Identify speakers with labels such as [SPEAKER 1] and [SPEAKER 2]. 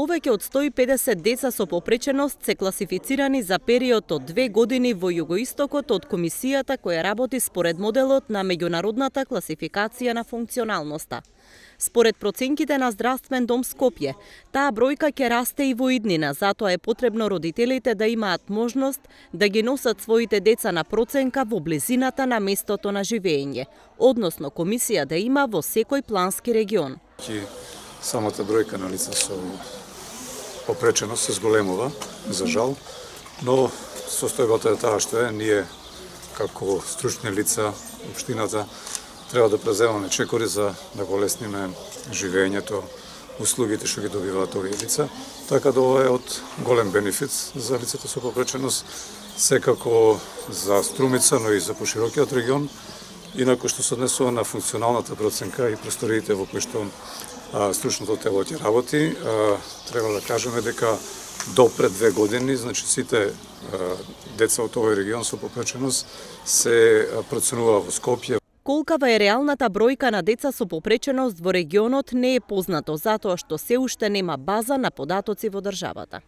[SPEAKER 1] Повеќе од 150 деца со попреченост се класифицирани за период од 2 години во југоистокот од комисијата која работи според моделот на меѓународната класификација на функционалноста. Според проценките на Здравствен дом Скопје, таа бројка ќе расте и во иднина, затоа е потребно родителите да имаат можност да ги носат своите деца на проценка во близината на местото на живење, односно комисија да има во секој плански регион.
[SPEAKER 2] Самата бројка на лица со попреченост се зголемува, за жал, но состојбата е таа што е, ние како стручни лица, општината, треба да преземаме чекори за да го лесниме живењето, услугите што ги добиваат овие лица, така да ова е од голем бенефит за лицата со попреченост, секако за Струмица, но и за поширокиот регион, инаку што се однесува на функционалната проценка и просториите во кои што стручното тело ќе работи, треба да кажеме дека до пред 2 години, значи сите деца од овој регион со попреченост се проценува во Скопје.
[SPEAKER 1] Колкава е реалната бројка на деца со попреченост во регионот не е познато, затоа што се уште нема база на податоци во државата.